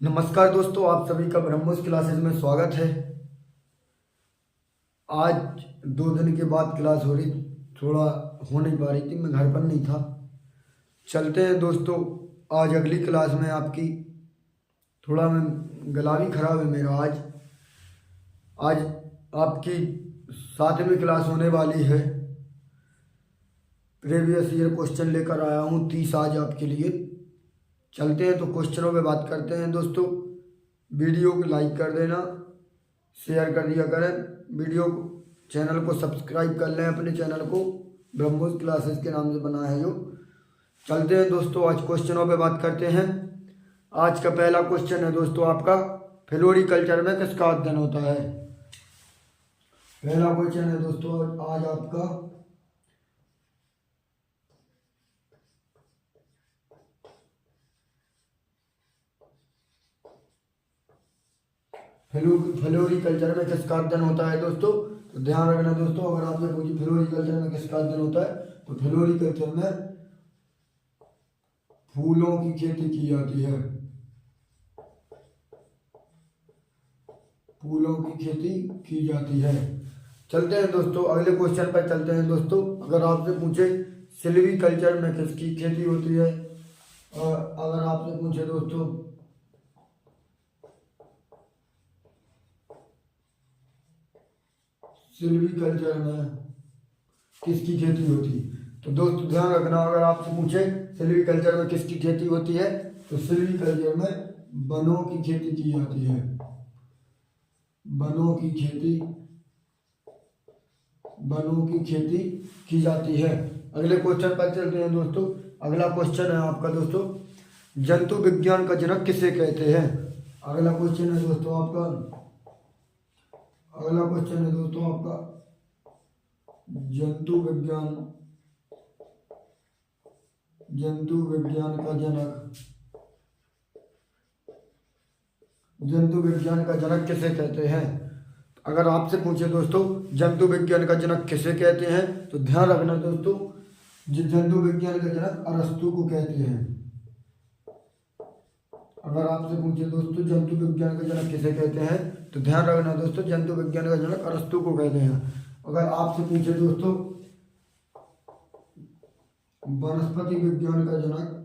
नमस्कार दोस्तों, आप सभी का ब्रह्मोस क्लासेस में स्वागत है। आज 2 दिन के बाद क्लास हो रही, थोड़ा हो नहीं पा रही थी, मैं घर पर नहीं था। चलते हैं दोस्तों, आज अगली क्लास में आपकी। थोड़ा मैं गला भी खराब है मेरा। आज आज आपकी 7वीं क्लास होने वाली है। प्रीवियस ईयर क्वेश्चन लेकर आया हूँ 30 आज आपके लिए। चलते हैं तो क्वेश्चनों पे बात करते हैं दोस्तों। वीडियो को लाइक कर देना, शेयर कर दिया करें, वीडियो चैनल को सब्सक्राइब कर लें। अपने चैनल को ब्रह्मोस क्लासेस के नाम से बना है जो। चलते हैं दोस्तों, आज क्वेश्चनों पे बात करते हैं। आज का पहला क्वेश्चन है दोस्तों आपका, फ्लोरिकल्चर में किसका अध्ययन होता है। पहला क्वेश्चन है दोस्तों आज आपका, फ्लोरिकल्चर में किसका अध्ययन होता है दोस्तों। तो ध्यान रखना दोस्तों, अगर आपने पूछी फ्लोरिकल्चर में किसका अध्ययन होता है, तो फ्लोरिकल्चर में फूलों की खेती की जाती है। फूलों की खेती की जाती है। चलते हैं दोस्तों अगले क्वेश्चन पर चलते हैं दोस्तों। अगर आपसे पूछे सिल्वीकल्चर में किसकी खेती होती है, और अगर आपसे पूछे दोस्तों सिल्वीकल्चर में किसकी खेती होती है, तो दोस्तों ध्यान रखना, अगर आपसे पूछे सिल्वीकल्चर में किसकी खेती होती है, तो सिल्वीकल्चर में वनों की खेती की जाती है। वनों की खेती की जाती है। अगले क्वेश्चन पर चलते हैं दोस्तों। अगला क्वेश्चन है आपका दोस्तों, जंतु विज्ञान का जनक किसे कहते हैं। अगला क्वेश्चन है दोस्तों आपका, जंतु विज्ञान का जनक किसे कहते हैं। अगर आपसे पूछे दोस्तों जंतु विज्ञान का जनक किसे कहते हैं, तो ध्यान रखना दोस्तों, जंतु विज्ञान का जनक अरस्तु को कहते हैं। अगर आपसे पूछे दोस्तों जंतु विज्ञान का जनक किसे कहते हैं, तो ध्यान रखना दोस्तों, जंतु विज्ञान का जनक अरस्तु को कहते हैं। अगर आपसे पूछे दोस्तों वनस्पति विज्ञान का जनक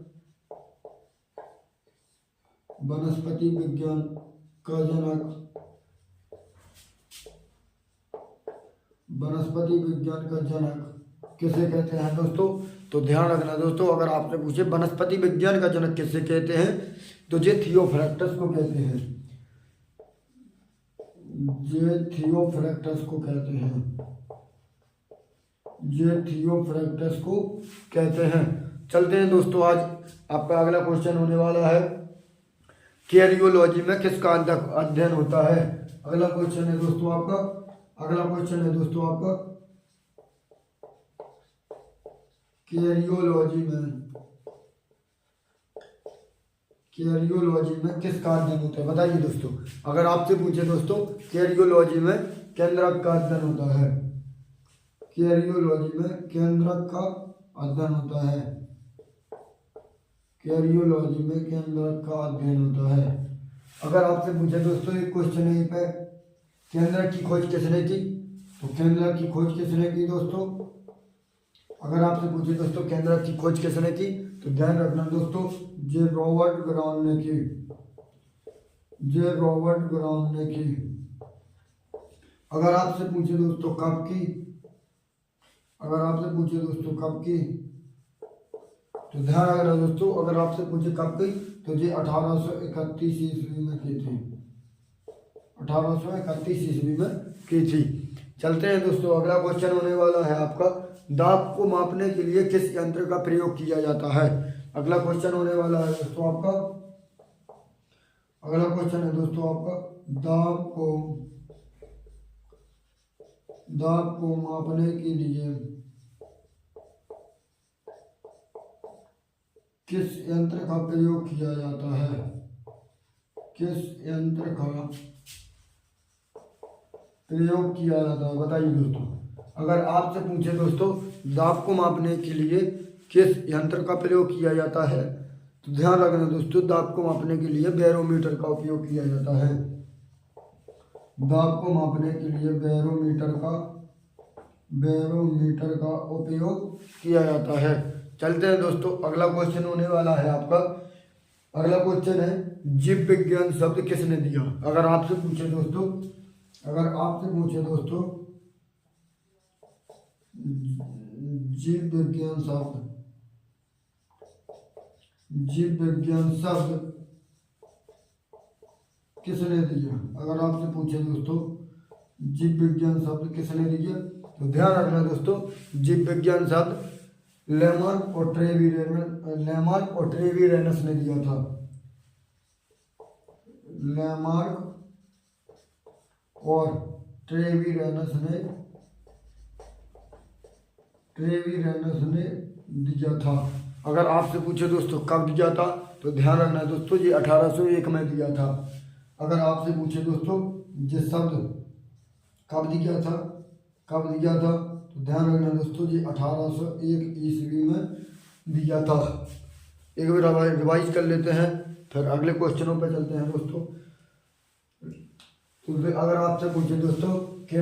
किसे कहते हैं दोस्तों, तो ध्यान रखना दोस्तों, अगर आपसे पूछे वनस्पति विज्ञान का जनक किसे कहते हैं, तो जे थियोफ्रैक्टस को कहते हैं। जे थियोफ्रैक्टस को कहते हैं। चलते हैं दोस्तों, आज आपका अगला क्वेश्चन होने वाला है, कैरियोलॉजी में किसका अध्ययन होता है। अगला क्वेश्चन है दोस्तों आपका, कैरियोलॉजी में किसका अध्ययन होता है, बताइए दोस्तों। अगर आपसे पूछे दोस्तों कैरियोलॉजी में केंद्रक का अध्ययन होता है। कैरियोलॉजी में केंद्रक का अध्ययन होता है। अगर आपसे पूछे दोस्तों एक क्वेश्चन यहीं पे, केंद्रक की खोज किसने की, तो केंद्रक की खोज किसने की दोस्तों। अगर आपसे पूछे दोस्तों केंद्रक की खोज किसने की, तो ध्यान रखना दोस्तों, जे रॉबर्ट ब्राउन ने की। अगर आपसे पूछे दोस्तों कब की, तो ध्यान रखना दोस्तों, अगर आपसे पूछे कब की, तो ये 1831 ईस्वी में की थी। 1831 ईस्वी में की थी। चलते हैं दोस्तों, अगला क्वेश्चन होने वाला है आपका, दाब को मापने के लिए किस यंत्र का प्रयोग किया जाता है। अगला क्वेश्चन होने वाला है दोस्तों आपका, दाब को मापने के लिए किस यंत्र का प्रयोग किया जाता है। बताइए दोस्तों। अगर आपसे पूछे दोस्तों दाब को मापने के लिए किस यंत्र का प्रयोग किया जाता है, तो ध्यान रखना दोस्तों, दाब को मापने के लिए बैरोमीटर का उपयोग किया जाता है। दाब को मापने के लिए बैरोमीटर का उपयोग किया जाता है। चलते हैं दोस्तों, अगला क्वेश्चन होने वाला है आपका। अगला क्वेश्चन है, जीव विज्ञान शब्द किसने दिया? अगर आपसे पूछे दोस्तों जीव विज्ञान शब्द किसने दिया? अगर आपसे पूछे दोस्तों जीव विज्ञान शब्द किसने दिया, तो ध्यान रखना दोस्तों, जीव विज्ञान शब्द लेमार्क और ट्रेविरेनस ने दिया था। लेमार्क और ट्रेविरेनस ने दिया था। अगर आपसे पूछे दोस्तों कब दिया था, तो ध्यान रखना दोस्तों, ये 1801 में दिया था। अगर आपसे पूछे दोस्तों ये शब्द कब दिया था, तो ध्यान रखना दोस्तों, ये 1801 ईस्वी में दिया था। एक बार रिवाइज कर लेते हैं, फिर अगले क्वेश्चनों पे चलते हैं दोस्तों। तो अगर आपसे पूछे दोस्तों कि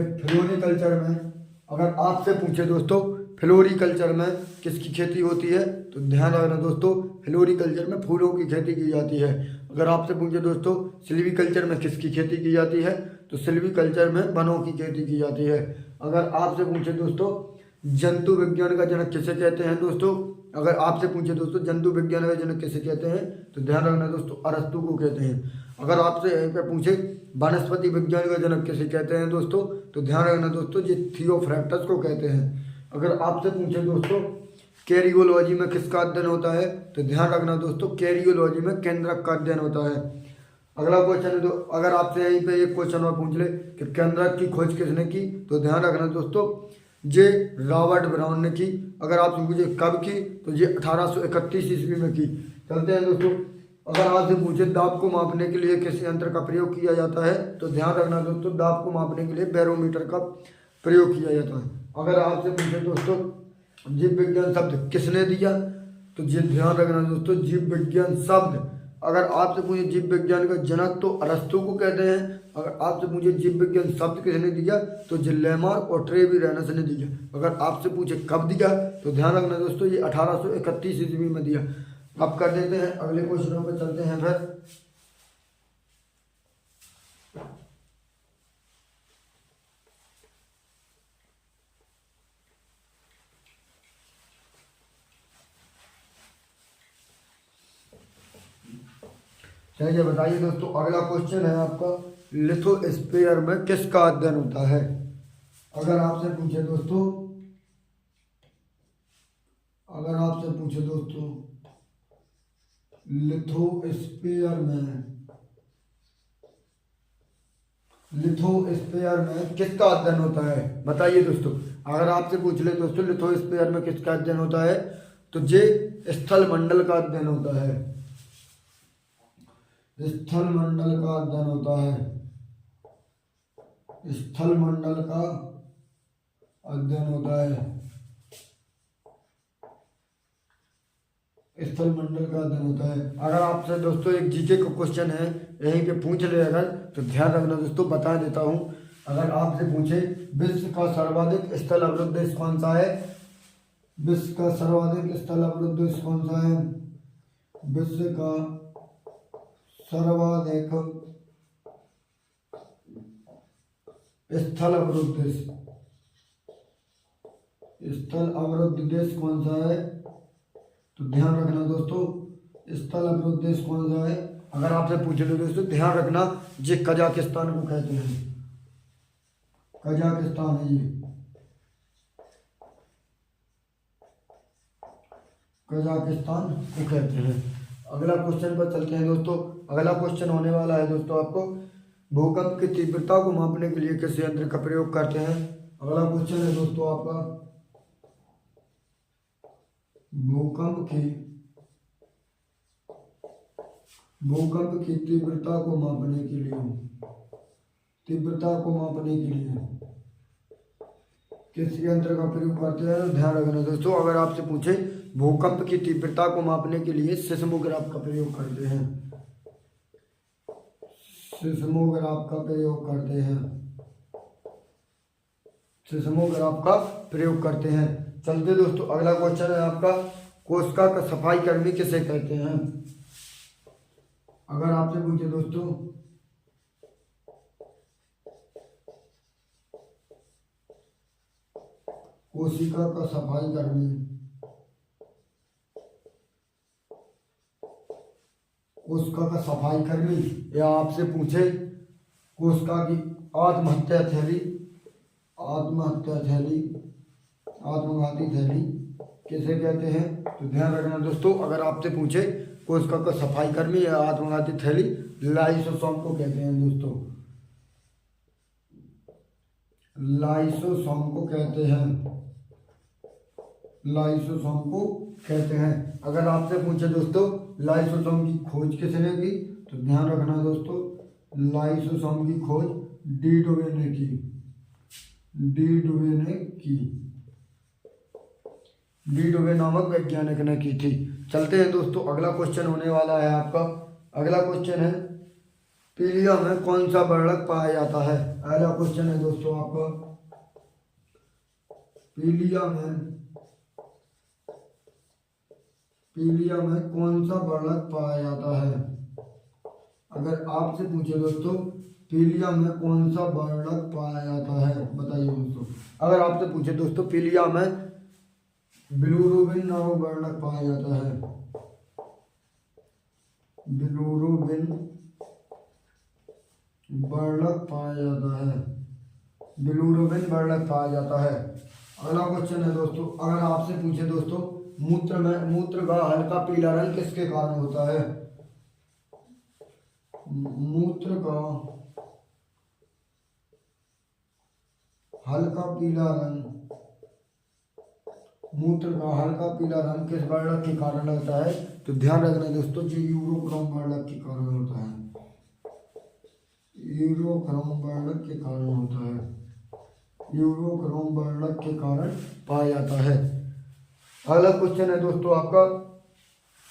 फ्लोरिकल्चर में किसकी खेती होती है, तो ध्यान रखना दोस्तों, फ्लोरिकल्चर में फूलों की खेती की जाती है। अगर आपसे पूछे दोस्तों सिल्वीकल्चर में किसकी खेती की जाती है, तो सिल्वीकल्चर में वनों की खेती की जाती है। अगर आपसे पूछे दोस्तों जंतु विज्ञान का जनक किसे कहते हैं दोस्तों, अगर आपसे पूछे दोस्तों जंतु विज्ञान का जनक किसे कहते हैं, तो ध्यान रखना दोस्तों, अरस्तु को कहते हैं। अगर आपसे यहीं पे पूछे वनस्पति विज्ञान का जनक किसे कहते हैं दोस्तों, तो ध्यान रखना दोस्तों, ये थियोफ्रैक्टस को कहते हैं। अगर आपसे पूछे दोस्तों कैरियोलॉजी में किसका अध्ययन होता है, तो ध्यान रखना दोस्तों, कैरियोलॉजी में केंद्रक का अध्ययन होता है। अगला क्वेश्चन है, तो अगर आपसे यहीं पे एक क्वेश्चन और पूछ ले कि केंद्रक की खोज किसने की, तो ध्यान रखना दोस्तों, ये रॉबर्ट ब्राउन ने की। अगर आपसे पूछे कब की, तो ये 1831 ईस्वी में की। चलते हैं दोस्तों, अगर आपसे पूछे दाब को मापने के लिए किस यंत्र का प्रयोग किया जाता है, तो ध्यान रखना दोस्तों, दाब को मापने के लिए बैरोमीटर का प्रयोग किया जाता है। अगर आपसे पूछे दोस्तों जीव विज्ञान शब्द किसने दिया, तो ये ध्यान रखना दोस्तों, जीव विज्ञान शब्द, अगर आपसे पूछे जीव विज्ञान का जनक, तो अरस्तु को कहते हैं। अगर आपसे पूछे जीव विज्ञान शब्द किसने दिया, तो ये लेमार्क और ट्रेविरेनस ने दिया। अगर आपसे पूछे कब दिया, तो ध्यान रखना दोस्तों, ये 1831 ईस्वी में दिया। अब कर देते हैं, अगले क्वेश्चनों पर चलते हैं। फिर चलिए बताइए दोस्तों, अगला क्वेश्चन है आपका, लिथोस्फीयर में किसका अध्ययन होता है? अगर आपसे पूछे दोस्तों लिथोस्फीयर में किसका अध्ययन होता है, बताइए दोस्तों। अगर आपसे पूछ ले दोस्तों लिथोस्फीयर में किसका अध्ययन होता है, तो ये स्थल मंडल का अध्ययन होता है। स्थल मंडल का अध्ययन होता है। स्थल मंडल का अध्ययन होता है। स्थल मंडल का अध्ययन होता है। अगर आपसे दोस्तों एक जीके का क्वेश्चन है, यहीं पे पूछ ले अगर, तो ध्यान रखना दोस्तों, बता देता हूँ। अगर आपसे पूछे विश्व का सर्वाधिक स्थल अवरुद्ध देश कौन सा है, विश्व का सर्वाधिक स्थल अवरुद्ध देश कौन सा है, विश्व का सर्वाधिक स्थल अवरुद्ध देश कौन सा है, तो ध्यान रखना दोस्तों, स्थल अवरुद्ध देश कौन सा है। अगर आपसे पूछे तो दोस्तों ध्यान रखना, ये कजाकिस्तान को कहते हैं। कजाकिस्तान है ये, कजाकिस्तान को कहते हैं। अगला क्वेश्चन पर चलते हैं दोस्तों। अगला क्वेश्चन होने वाला है दोस्तों आपको, भूकंप की तीव्रता को मापने के लिए किस यंत्र का प्रयोग करते हैं। अगला क्वेश्चन है दोस्तों आपका, भूकंप की तीव्रता को मापने के लिए किस यंत्र का प्रयोग करते हैं। ध्यान रखना दोस्तों, अगर आपसे पूछे भूकंप की तीव्रता को मापने के लिए सिस्मोग्राफ का प्रयोग करते हैं। सिस्मोग्राफ का प्रयोग करते हैं। सिस्मोग्राफ का प्रयोग करते हैं। चलते दोस्तों, अगला क्वेश्चन है आपका, कोशिका का सफाई कर्मी किसे कहते हैं? अगर आपसे पूछे दोस्तों, कोशिका का सफाई कर्मी, कोशिका का सफाई कर्मी, या आपसे पूछे कोशिका की आत्महत्या थैली, आत्महत्या थैली, आत्मघाती थैली किसे कहते हैं? तो ध्यान रखना दोस्तों, अगर आपसे पूछे कोशिका का सफाई कर्मी या आत्मघाती थैली, लाइसोसोम को कहते हैं दोस्तों, लाइसोसोम को कहते हैं, लाइसोसोम को कहते हैं। अगर आपसे पूछे दोस्तों लाइसोसोम की खोज किसने की? तो ध्यान रखना दोस्तों, लाइसोसोम की खोज डी डुवे ने की, डी डुवे ने की, डी डुवे नामक वैज्ञानिक ने की थी। चलते हैं दोस्तों, अगला क्वेश्चन होने वाला है आपका। अगला क्वेश्चन है, पीलिया में कौन सा वर्णक पाया जाता है? अगला क्वेश्चन है दोस्तों आपका, पीलिया में, पीलिया में कौन सा वर्णक पाया जाता है? अगर आपसे पूछे दोस्तों पीलिया में कौन सा वर्णक पाया जाता है, बताइए दोस्तों। अगर आपसे पूछे दोस्तों पीलिया में बिलिरुबिन नामक वर्णक पाया जाता है, बिलिरुबिन वर्णक पाया जाता है, बिलिरुबिन वर्णक पाया जाता है। अगला क्वेश्चन है दोस्तों, अगर आपसे पूछे दोस्तों मूत्र का हल्का पीला रंग किसके कारण होता है? मूत्र का हल्का पीला रंग, मूत्र का हल्का पीला रंग किस वर्णक के कारण होता है? तो ध्यान रखना दोस्तों, जो यूरोक्रोम वर्णक के कारण होता है, यूरोक्रोम वर्णक के कारण होता है, यूरोक्रोम वर्णक के कारण पाया जाता है। अगला क्वेश्चन है दोस्तों आपका,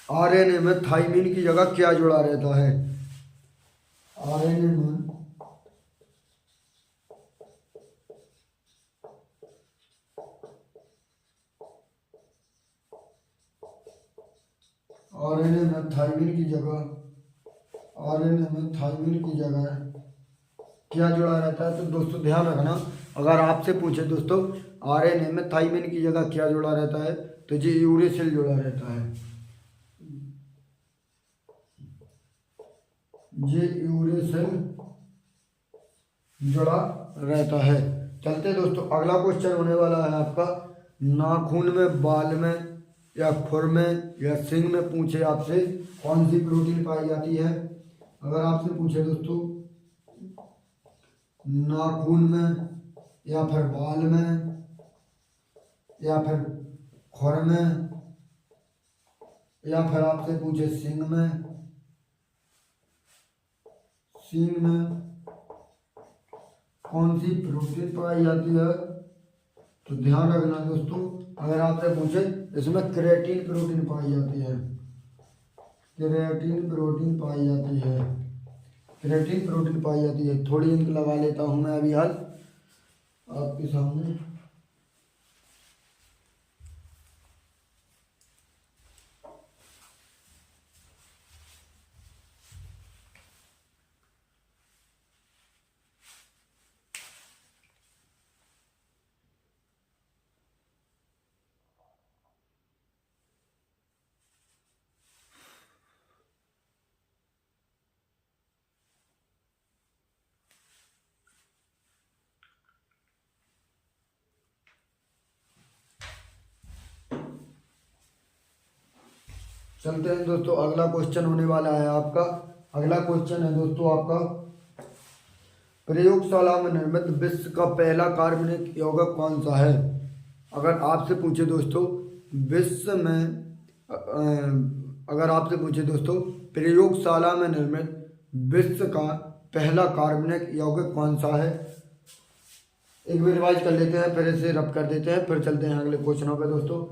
आरएनए में थाइमिन की जगह क्या जुड़ा रहता है? आरएनए में, आरएनए में थाइमिन की जगह, आरएनए में थाइमिन की जगह क्या जुड़ा रहता है? तो दोस्तों ध्यान रखना, अगर आपसे पूछे दोस्तों आरएनए में थाइमिन की जगह क्या जुड़ा रहता है, तो जी यूरेसिल जुड़ा रहता है, ये यूरेसिल जुड़ा रहता है। चलते दोस्तों, अगला क्वेश्चन होने वाला है आपका, नाखून में, बाल में, या खुर में, या सींग में पूछे आपसे कौन सी प्रोटीन पाई जाती है? अगर आपसे पूछे दोस्तों नाखून में, या फिर बाल में, या फिर खुर में, या फिर आपसे पूछे सींग में, सींग में कौन सी प्रोटीन पाई जाती है? तो ध्यान रखना दोस्तों, अगर आपसे पूछे इसमें क्रेटीन प्रोटीन पाई जाती है, क्रेटीन प्रोटीन पाई जाती है, क्रेटीन प्रोटीन पाई जाती है। थोड़ी इंक लगा लेता हूं मैं अभी हाल आपके सामने। चलते हैं दोस्तों, अगला क्वेश्चन होने वाला है आपका। अगला क्वेश्चन है दोस्तों आपका, प्रयोगशाला में निर्मित विश्व का पहला कार्बनिक यौगिक कौन सा है? अगर आपसे पूछे दोस्तों विश्व में, अगर आपसे पूछे दोस्तों प्रयोगशाला में निर्मित विश्व का पहला कार्बनिक यौगिक कौन सा है? एक बार रिवाइज कर लेते हैं, फिर इसे रब कर देते हैं, फिर चलते हैं अगले क्वेश्चनों पे दोस्तों।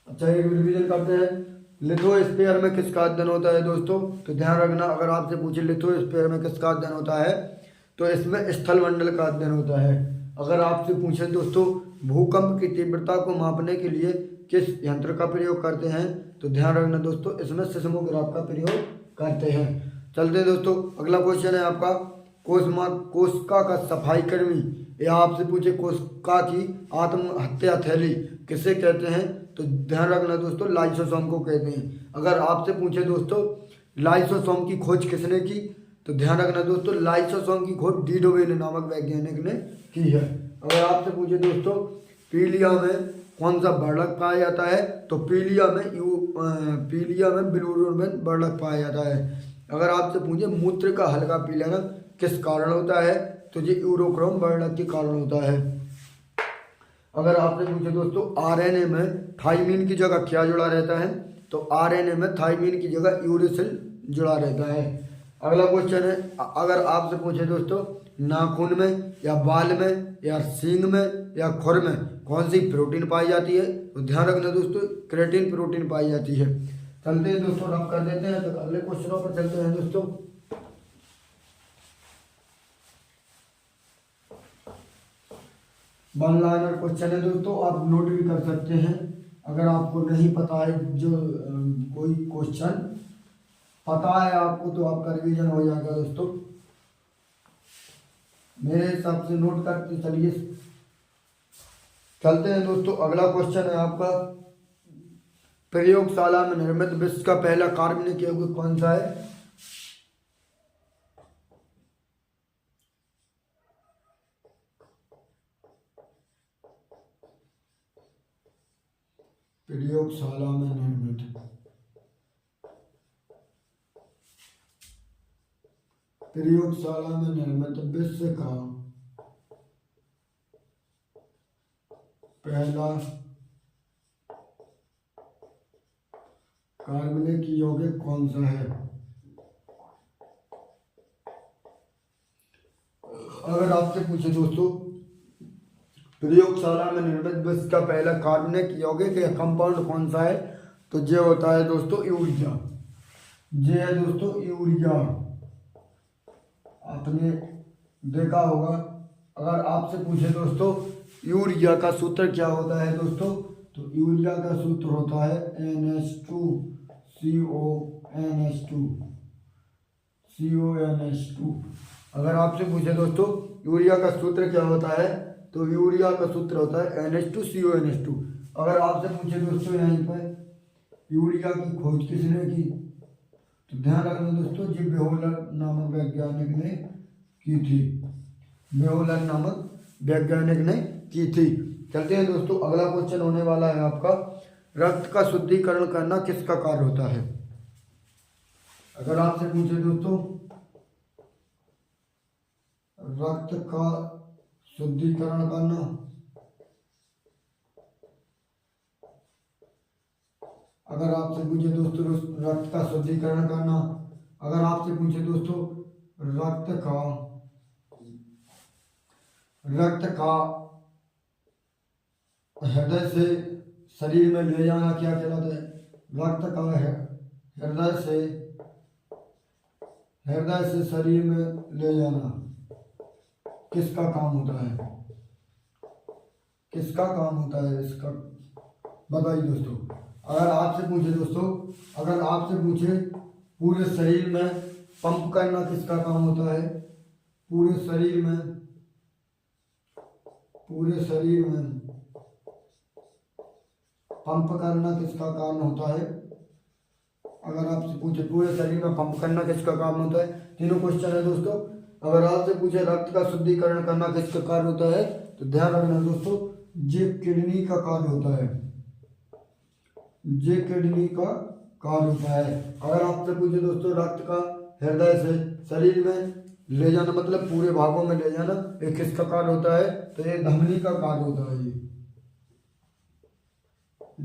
अच्छा, एक रिवीजन करते हैं। लिथोस्फीयर में किसका अध्ययन होता है दोस्तों? तो ध्यान रखना, अगर आपसे पूछे लिथोस्फीयर में किसका अध्ययन होता है तो इसमें स्थल मंडल का अध्ययन होता है। अगर आपसे पूछे दोस्तों भूकंप की तीव्रता को मापने के लिए किस यंत्र का प्रयोग करते हैं तो ध्यान रखना दोस्तों इसमें सिस्मोग्राफ का प्रयोग करते हैं। चलते हैं दोस्तों, अगला क्वेश्चन है आपका कोशिका का सफाई कर्मी, या आपसे पूछे कोशिका की आत्महत्या थैली किसे कहते हैं तो ध्यान रखना दोस्तों लाइसोसोम को कहते हैं। अगर आपसे पूछे दोस्तों लाइसोसोम की खोज किसने की तो ध्यान रखना दोस्तों लाइसोसोम की खोज डी डोवेन नामक वैज्ञानिक ने की है। अगर आपसे पूछे दोस्तों पीलिया में कौन सा वर्णक पाया जाता है तो पीलिया में बिलिरुबिन वर्णक पाया जाता है। अगर आपसे पूछे मूत्र का हल्का पीला रंग किस कारण होता है तो ये यूरोक्रोम वर्णक के कारण होता है। अगर आपसे पूछे दोस्तों आरएनए में थाइमिन की जगह क्या जुड़ा रहता है तो आरएनए में थाइमिन की जगह यूरेसिल जुड़ा रहता है। अगला क्वेश्चन है, अगर आपसे पूछे दोस्तों नाखून में या बाल में या सींग में या खुर में कौन सी प्रोटीन पाई जाती है तो ध्यान रखना दोस्तों क्रेटिन प्रोटीन पाई जाती है। चलते हैं दोस्तों, रब कर देते हैं तो अगले क्वेश्चनों पर चलते हैं दोस्तों। वन लाइनर क्वेश्चन है दोस्तों, आप नोट भी कर सकते हैं। अगर आपको नहीं पता है जो कोई क्वेश्चन पता है आपको तो आपका रिवीजन हो जाएगा दोस्तों। मेरे हिसाब से नोट करते चलिए। चलते हैं दोस्तों, अगला क्वेश्चन है आपका प्रयोगशाला में निर्मित विश्व का पहला कार्बनिक यौगिक कौन सा है? प्रयोगशाला में निर्मित विश्व का पहला कार्बनिक यौगिक कौन सा है? अगर आपसे पूछे दोस्तों प्रयोगशाला में निर्मित विश्व का पहला कार्बनिक यौगिक या कंपाउंड कौन सा है तो ये होता है दोस्तों यूरिया। ये है दोस्तों यूरिया, आपने देखा होगा। अगर आपसे पूछे दोस्तों यूरिया का सूत्र क्या होता है दोस्तों तो यूरिया का सूत्र होता है NH2CONH2। अगर आपसे पूछे दोस्तों यूरिया का सूत्र क्या होता है तो यूरिया का सूत्र होता है NH2CONH2। अगर आपसे पूछे दोस्तों यहीं पर यूरिया की खोज किसने की तो ध्यान रखना दोस्तों जी बेहोलर नामक वैज्ञानिक ने की थी। बेहोलर नामक वैज्ञानिक ने की थी। चलते हैं दोस्तों, अगला क्वेश्चन होने वाला है आपका रक्त का शुद्धिकरण करना किसका कार्य होता है? अगर आपसे पूछे दोस्तों रक्त का शुद्धिकरण करना, अगर आपसे पूछे दोस्तों रक्त का शुद्धिकरण करना, अगर आपसे पूछे दोस्तों रक्त का हृदय से शरीर में ले जाना क्या कहलाता है? रक्त का हृदय से शरीर में ले जाना किसका काम होता है? किसका काम होता है इसका बताइए दोस्तों। अगर आपसे पूछे दोस्तों, अगर आपसे पूछे पूरे शरीर में पंप करना किसका काम होता है? पूरे शरीर में पंप करना किसका काम होता है? अगर आपसे पूछे पूरे शरीर में पंप करना किसका काम होता है? तीनों क्वेश्चन है दोस्तों। अगर आपसे पूछे रक्त का शुद्धिकरण करना किसका कार्य होता है तो ध्यान रखना दोस्तों ये किडनी का कार्य होता है। ये किडनी का कार्य होता है। अगर आपसे पूछे दोस्तों रक्त का हृदय से शरीर में ले जाना मतलब पूरे भागों में ले जाना ये किसका कार्य होता है तो ये धमनी का कार्य होता है।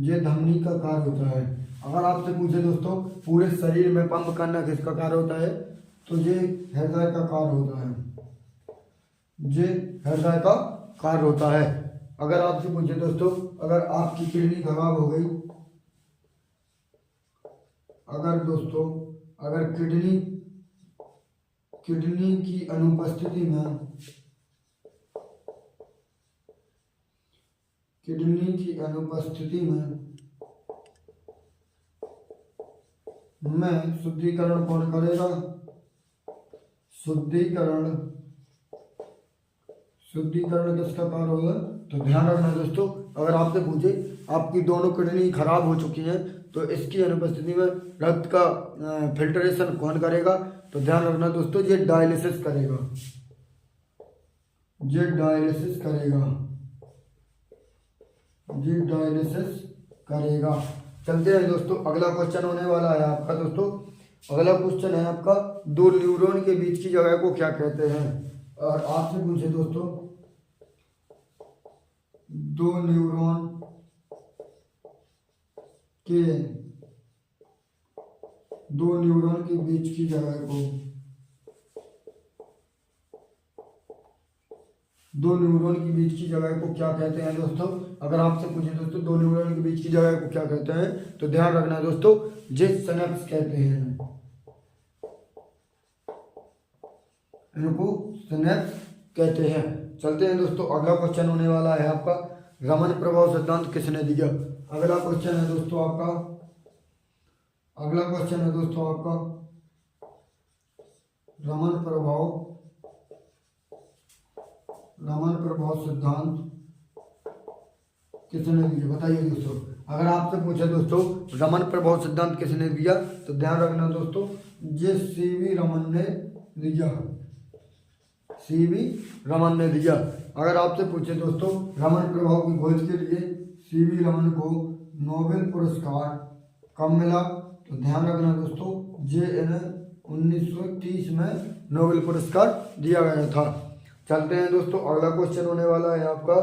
ये धमनी का कार्य होता है। अगर आपसे पूछे दोस्तों पूरे शरीर में पंप करना किसका कार्य होता है तो ये हृदय का कार्य होता है। ये हृदय का कार्य होता है। अगर आपसे पूछे दोस्तों अगर आपकी किडनी खराब हो गई अगर दोस्तों अगर किडनी की अनुपस्थिति में शुद्धिकरण कौन करेगा? शुद्धिकरण किसका कार्य होगा? तो ध्यान रखना दोस्तों, अगर आपसे पूछे आपकी दोनों किडनी खराब हो चुकी हैं तो इसकी अनुपस्थिति में रक्त का फिल्ट्रेशन कौन करेगा? तो ध्यान रखना दोस्तों, ये डायलिसिस करेगा। चलते हैं दोस्तों, अगला क्वेश्चन होने वाला है आपका दोस्तों। अगला क्वेश्चन है आपका, दो न्यूरॉन के बीच की जगह को क्या कहते हैं? और आपसे पूछे दोस्तों, दो न्यूरॉन के बीच की जगह को क्या कहते हैं दोस्तों? अगर आपसे पूछे दोस्तों दो न्यूरॉन के बीच की जगह को क्या कहते हैं, तो ध्यान रखना दोस्तों, जे सिनेप्स कहते हैं। इनको सिनेप्स कहते हैं। चलते हैं दोस्तों, अगला क्वेश्चन होने वाला है आपका, रमन प्रभाव सिद्धांत किसने दिया? अगला क्वेश्चन है दोस्तों आपका, रमन प्रभाव सिद्धांत किसने दिया? बताइए दोस्तों। अगर आपसे पूछे दोस्तों रमन प्रभाव सिद्धांत किसने दिया, तो ध्यान रखना दोस्तों, ये सीवी रमन ने दिया। अगर आपसे पूछे दोस्तों रमन प्रभाव की खोज के लिए सीवी रमन को नोबेल पुरस्कार कब मिला, तो ध्यान रखना दोस्तों, जे 1930 में नोबेल पुरस्कार दिया गया था। चलते हैं दोस्तों, अगला क्वेश्चन होने वाला है आपका,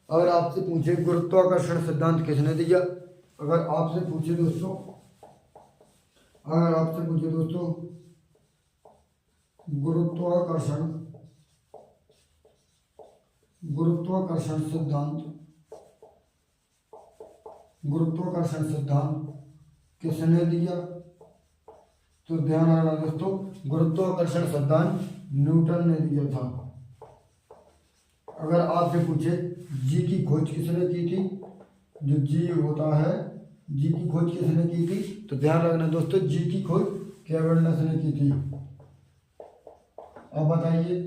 अगर आपसे पूछे गुरुत्वाकर्षण सिद्धांत किसने दिया? अगर आपसे पूछे दोस्तों गुरुत्वाकर्षण सिद्धांत किसने दिया? तो ध्यान रखना दोस्तों, गुरुत्वाकर्षण सिद्धांत न्यूटन ने दिया था। अगर आपसे पूछे जी की खोज किसने की थी, जो जी होता है, जी की खोज किसने की थी, तो ध्यान रखना दोस्तों, जी की खोज कैवेंडिश ने की थी। अब बताइए,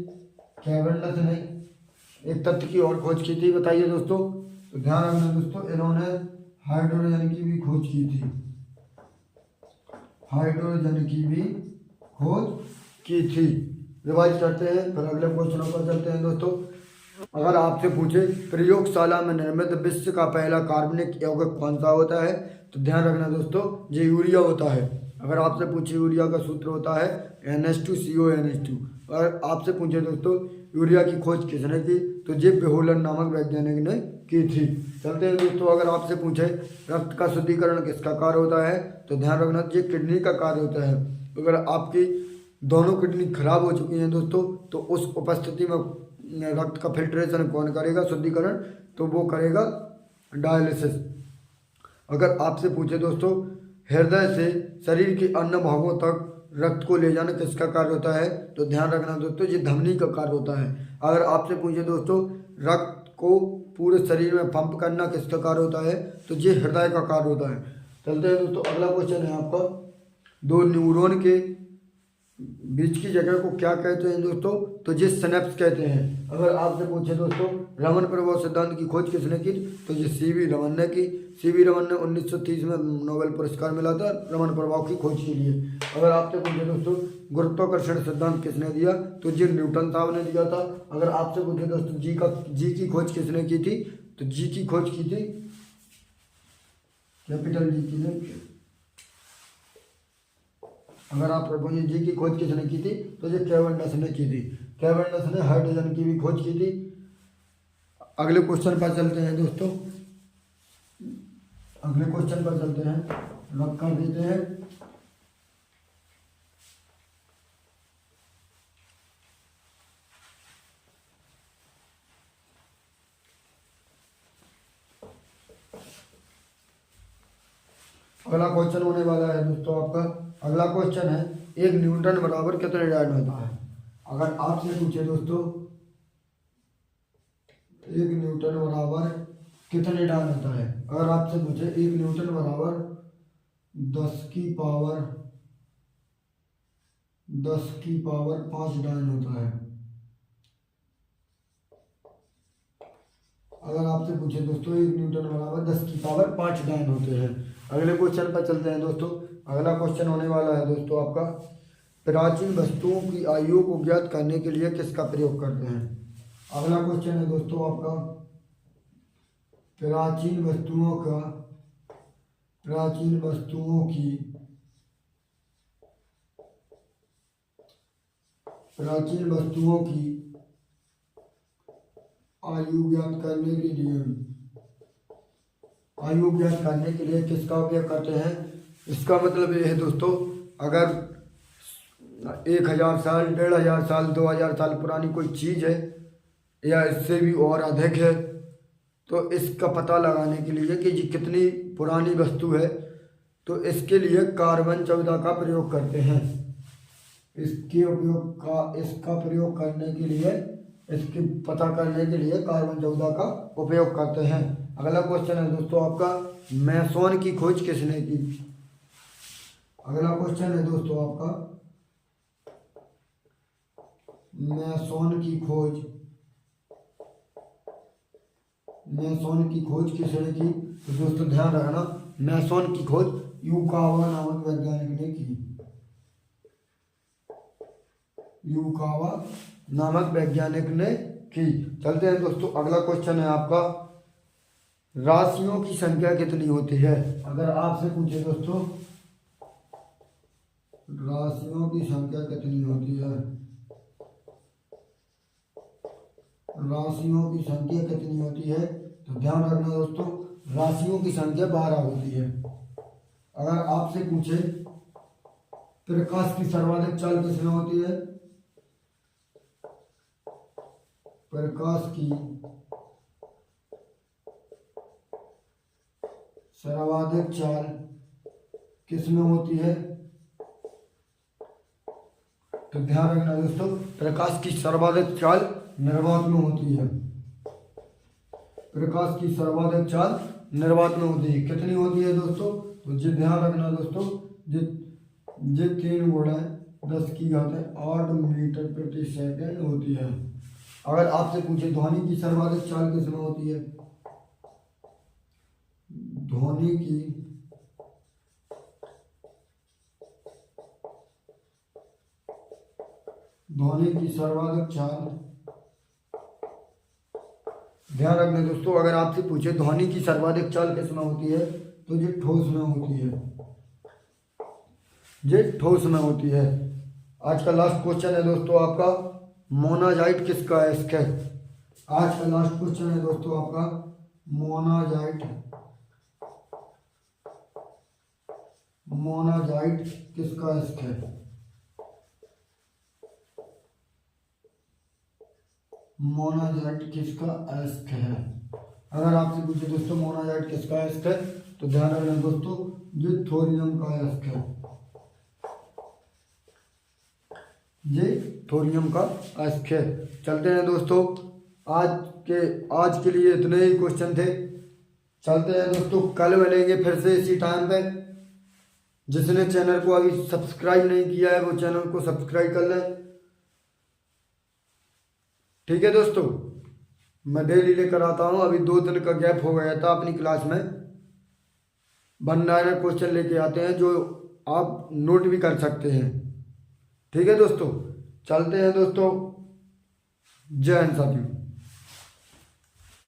कैवेंडिश ने एक तत्व की और खोज की थी, बताइए दोस्तों। तो ध्यान रखना दोस्तों, इन्होंने हाइड्रोजन की भी खोज की थी। रिवाइज करते हैं, फिर अगले क्वेश्चनों पर चलते हैं दोस्तों। अगर आपसे पूछे प्रयोगशाला में निर्मित विश्व का पहला कार्बनिक यौगिक कौन सा होता है, तो ध्यान रखना दोस्तों, ये यूरिया होता है। अगर आपसे पूछे यूरिया का सूत्र होता है NH2CONH2। अगर आपसे पूछे दोस्तों यूरिया की खोज किसने की, तो जे बेहोलन नामक वैज्ञानिक ने की थी। चलते हैं दोस्तों, अगर आपसे पूछे रक्त का शुद्धिकरण किसका कार्य होता है, तो ध्यान रखना ये किडनी का कार्य होता है। अगर आपकी दोनों किडनी खराब हो चुकी हैं दोस्तों, तो उस उपस्थिति में रक्त का फिल्ट्रेशन कौन करेगा, शुद्धिकरण? तो वो करेगा डायलिसिस। अगर आपसे पूछे दोस्तों हृदय से शरीर के अन्य भागों तक रक्त को ले जाना किसका कार्य होता है, तो ध्यान रखना दोस्तों, ये धमनी का कार्य होता है। अगर आपसे पूछे दोस्तों रक्त को पूरे शरीर में पंप करना किसका कार्य होता है, तो ये हृदय का कार्य होता है। चलते हैं दोस्तों, अगला क्वेश्चन है आपका, दो न्यूरॉन के बीच की जगह को क्या कहते हैं दोस्तों, तो ये सिनेप्स कहते हैं। अगर आपसे पूछे दोस्तों रमन प्रभाव सिद्धांत की खोज किसने की, तो ये सीवी रमन ने की। सीवी रमन ने 1930 में नोबेल पुरस्कार मिला था रमन प्रभाव की खोज के लिए। अगर आपसे पूछे दोस्तों गुरुत्वाकर्षण सिद्धांत किसने दिया, तो जी न्यूटन साहब ने दिया था। अगर आपसे पूछे दोस्तों जी की खोज किसने की थी, तो जी की खोज की थी कैपिटल जी की ने। अगर आप पूछे जी की खोज किसने की थी, तो ये कैवेंडिश ने की थी। कैवेंडिश ने हाइड्रोजन की भी खोज की थी। अगले क्वेश्चन पर चलते हैं दोस्तों, लॉक कर देते हैं। अगला क्वेश्चन होने वाला है दोस्तों आपका। अगला क्वेश्चन है, 1 न्यूटन बराबर कितने डायन होता है। अगर आपसे पूछे दोस्तों 1 न्यूटन बराबर कितने डायन होता है, अगर आपसे पूछे 1 न्यूटन बराबर 10 की पावर 5 डायन होता है। अगर आपसे पूछे दोस्तों 1 न्यूटन बराबर 10 की पावर 5 डायन होते हैं। अगले क्वेश्चन पर चलते हैं दोस्तों। अगला क्वेश्चन होने वाला है दोस्तों आपका, प्राचीन वस्तुओं की आयु को ज्ञात करने के लिए किसका प्रयोग करते हैं। अगला क्वेश्चन है दोस्तों आपका, प्राचीन वस्तुओं की आयु ज्ञात करने के लिए किसका उपयोग करते हैं। इसका मतलब ये है दोस्तों, अगर 1000 साल, 1500 साल, 2000 साल पुरानी कोई चीज़ है या इससे भी और अधिक है, तो इसका पता लगाने के लिए कि ये कितनी पुरानी वस्तु है, तो इसके लिए कार्बन 14 का प्रयोग करते हैं। इसका प्रयोग करने के लिए, इसकी पता करने के लिए कार्बन 14 का उपयोग करते हैं। अगला क्वेश्चन है दोस्तों आपका, मैसोन की खोज किसने की। अगला क्वेश्चन है दोस्तों आपका, मैसोन की खोज किसने की। तो दोस्तों ध्यान रखना, मैसोन की खोज यूकावा नामक वैज्ञानिक ने की। यूकावा नामक वैज्ञानिक ने की। चलते हैं दोस्तों। अगला क्वेश्चन है आपका, राशियों की संख्या कितनी होती है। अगर आपसे पूछे दोस्तों राशियों की संख्या कितनी होती है, राशियों की संख्या कितनी होती है, तो ध्यान रखना दोस्तों, राशियों की संख्या 12 होती है। अगर आपसे पूछे प्रकाश की सर्वाधिक चाल किसमें होती है, प्रकाश की सर्वाधिक चाल किसमें होती है, तो ध्यान रखना दोस्तों, प्रकाश की सर्वाधिक चाल निर्वात में होती है। प्रकाश की सर्वाधिक चाल निर्वात में होती है। कितनी होती है दोस्तों, तो जी ध्यान रखना दोस्तों, जी 3 गुणा 10 की घात 8 मीटर प्रति सेकंड होती है। अगर आपसे पूछे ध्वनि की सर्वाधिक चाल किसमें होती है, ध्वनि की सर्वाधिक चाल, ध्यान रखना दोस्तों, अगर आपसे पूछे ध्वनि की सर्वाधिक चाल किसमें होती है, तो ये ठोस में होती है, ये ठोस में होती है। आज का लास्ट क्वेश्चन है दोस्तों आपका, मोनाजाइट किसका अयस्क है। आज का लास्ट क्वेश्चन है दोस्तों आपका, मोनाजाइट किसका अयस्क है। मोनाजाइट किसका अयस्क है। अगर आपसे पूछे दोस्तों मोनाजाइट किसका अयस्क है, तो ध्यान रखना दोस्तों, ये थोरियम का अयस्क है, ये थोरियम का अयस्क है। चलते हैं दोस्तों, आज के लिए इतने ही क्वेश्चन थे। चलते हैं दोस्तों, कल मिलेंगे फिर से इसी टाइम पे। जिसने चैनल को अभी सब्सक्राइब नहीं किया है वो चैनल को सब्सक्राइब कर लें। ठीक है दोस्तों, मैं डेली लेकर आता हूँ। अभी 2 दिन का गैप हो गया था, अपनी क्लास में 1 क्वेश्चन लेके आते हैं जो आप नोट भी कर सकते हैं। ठीक है दोस्तों, चलते हैं दोस्तों, जय हिंद साथियों।